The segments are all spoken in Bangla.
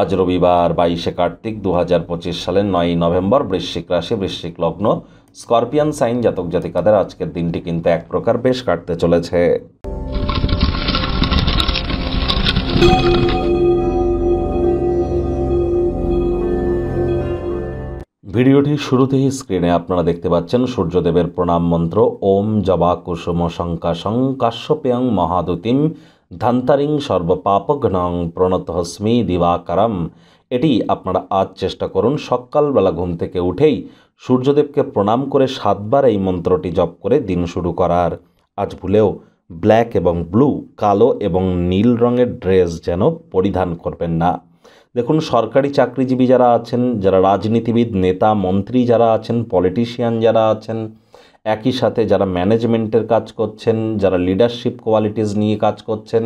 আজ রবিবার 22শে কার্তিক 2025 সালের 9ই নভেম্বর। বৃশ্চিক রাশি, বৃশ্চিক লগ্ন, স্করপিয়ান সাইন জাতক জাতিকাদের আজকের দিনটি কিন্তু এক প্রকার বেশ কাটতে চলেছে। ভিডিওটির শুরুতেই স্ক্রিনে আপনারা দেখতে পাচ্ছেন সূর্যদেবের প্রণাম মন্ত্র ওম জবা কুসুম শঙ্কাশং কাশ্যপেয়ং মহাদুতিম ধান্তারিং সর্বপাপঘ্নং প্রণতহস্মি দিবাকারম। এটি আপনারা আজ চেষ্টা করুন সকালবেলা ঘুম থেকে উঠেই সূর্যদেবকে প্রণাম করে 7বার এই মন্ত্রটি জপ করে দিন শুরু করার। আজ ভুলেও ব্ল্যাক এবং ব্লু, কালো এবং নীল রঙের ড্রেস যেন পরিধান করবেন না। দেখুন, সরকারি চাকরিজীবী যারা আছেন, যারা রাজনীতিবিদ, নেতা মন্ত্রী যারা আছেন, পলিটিশিয়ান যারা আছেন, একই সাথে যারা ম্যানেজমেন্টের কাজ করছেন, যারা লিডারশিপ কোয়ালিটিস নিয়ে কাজ করছেন,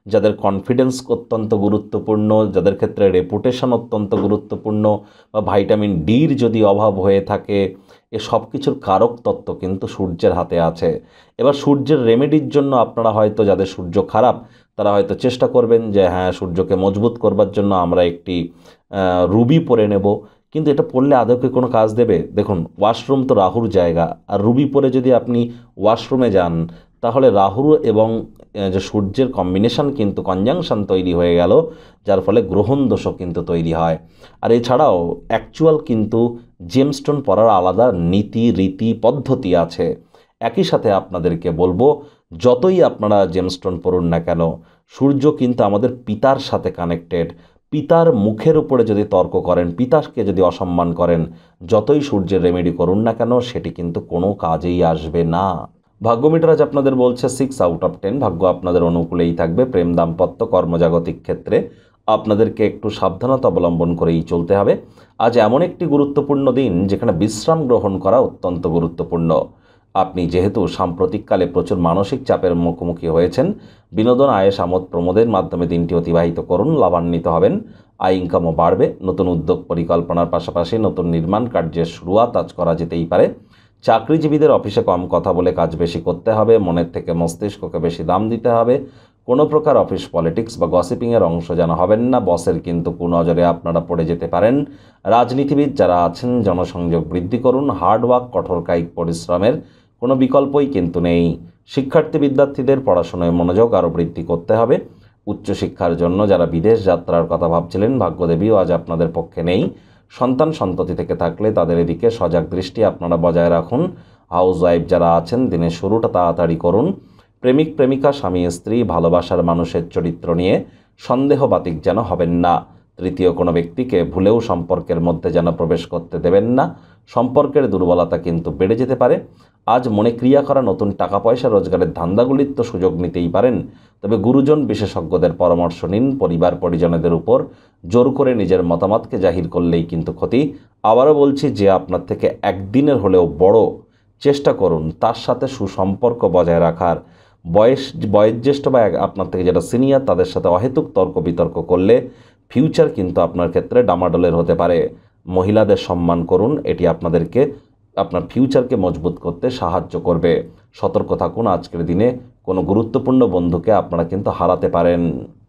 যাদের কনফিডেন্স অত্যন্ত গুরুত্বপূর্ণ, যাদের ক্ষেত্রে রেপুটেশন অত্যন্ত গুরুত্বপূর্ণ, বা ভাইটামিন ডির যদি অভাব হয়ে থাকে, এ সব কিছুর কারক তত্ত্ব কিন্তু সূর্যের হাতে আছে। এবার সূর্যের রেমেডির জন্য আপনারা হয়তো, যাদের সূর্য খারাপ তারা হয়তো চেষ্টা করবেন যে হ্যাঁ, সূর্যকে মজবুত করবার জন্য আমরা একটি রুবি পরে নেব, কিন্তু এটা পড়লে আদৌ কি কোনো কাজ দেবে? দেখুন, ওয়াশরুম তো রাহুর জায়গা, আর রুবি পরে যদি আপনি ওয়াশরুমে যান তাহলে রাহু এবং যে সূর্যের কম্বিনেশন কিন্তু কনজাংশন তৈরি হয়ে গেল, যার ফলে গ্রহণ দোষও কিন্তু তৈরি হয়। আর এছাড়াও অ্যাকচুয়াল কিন্তু জেমস্টোন পরার আলাদা নীতি রীতি পদ্ধতি আছে। একই সাথে আপনাদেরকে বলবো, যতই আপনারা জেমস্টোন পরুন না কেন, সূর্য কিন্তু আমাদের পিতার সাথে কানেক্টেড। পিতার মুখের উপরে যদি তর্ক করেন, পিতাকে যদি অসম্মান করেন, যতই সূর্যের রেমেডি করুন না কেন সেটি কিন্তু কোনো কাজেই আসবে না। ভাগ্যমিটার আজ আপনাদের বলছে 6 আউট অফ 10, ভাগ্য আপনাদের অনুকূলেই থাকবে। প্রেম, দাম্পত্য, কর্মজাগতিক ক্ষেত্রে আপনাদেরকে একটু সাবধানতা অবলম্বন করেই চলতে হবে। আজ এমন একটি গুরুত্বপূর্ণ দিন যেখানে বিশ্রাম গ্রহণ করা অত্যন্ত গুরুত্বপূর্ণ। আপনি যেহেতু সাম্প্রতিককালে প্রচুর মানসিক চাপের মুখোমুখি হয়েছেন, বিনোদন, আয়েশ, আমোদ প্রমোদের মাধ্যমে দিনটি অতিবাহিত করুন, লাভান্বিত হবেন, আয় ইনকামও বাড়বে। নতুন উদ্যোগ পরিকল্পনার পাশাপাশি নতুন নির্মাণ কার্যের শুরুয়াত আজ করা যেতেই পারে। চাকরিজীবীদের অফিসে কম কথা বলে কাজ বেশি করতে হবে, মনের থেকে মস্তিষ্ককে বেশি দাম দিতে হবে। কোনো প্রকার অফিস পলিটিক্স বা গসিপিংয়ের অংশ যেন হবেন না, বসের কিন্তু কুনজরে আপনারা পড়ে যেতে পারেন। রাজনীতিবিদ যারা আছেন, জনসংযোগ বৃদ্ধি করুন, হার্ডওয়ার্ক, কঠোর কায়িক পরিশ্রমের কোনো বিকল্পই কিন্তু নেই। শিক্ষার্থী বিদ্যার্থীদের পড়াশোনায় মনোযোগ আরও বৃদ্ধি করতে হবে। উচ্চশিক্ষার জন্য যারা বিদেশ যাত্রার কথা ভাবছিলেন, ভাগ্যদেবীও আজ আপনাদের পক্ষে নেই। সন্তান সন্ততি থেকে থাকলে তাদের এদিকে সজাগ দৃষ্টি আপনারা বজায় রাখুন। হাউসওয়াইফ যারা আছেন, দিনের শুরুটা তাড়াতাড়ি করুন। প্রেমিক প্রেমিকা, স্বামী স্ত্রী, ভালোবাসার মানুষের চরিত্র নিয়ে সন্দেহবাতিক যেন হবেন না। তৃতীয় কোনো ব্যক্তিকে ভুলেও সম্পর্কের মধ্যে যেন প্রবেশ করতে দেবেন না, সম্পর্কের দুর্বলতা কিন্তু বেড়ে যেতে পারে। আজ মনে ক্রিয়া করা নতুন টাকা পয়সা রোজগারের ধান্দাগুলির তো সুযোগ নিতেই পারেন, তবে গুরুজন বিশেষজ্ঞদের পরামর্শ নিন। পরিবার পরিজনদের উপর জোর করে নিজের মতামতকে জাহির করলেই কিন্তু ক্ষতি। আবারও বলছি, যে আপনার থেকে একদিনের হলেও বড়, চেষ্টা করুন তার সাথে সুসম্পর্ক বজায় রাখার। বয়োজ্যেষ্ঠ বা আপনার থেকে যেটা সিনিয়র, তাদের সাথে অহেতুক তর্ক বিতর্ক করলে ফিউচার কিন্তু আপনার ক্ষেত্রে ডামাডোলের হতে পারে। মহিলাদের সম্মান করুন, এটি আপনাদেরকে আপনার ফিউচারকে মজবুত করতে সাহায্য করবে। সতর্ক থাকুন, আজকের দিনে কোনো গুরুত্বপূর্ণ বন্ধুকে আপনারা কিন্তু হারাতে পারেন।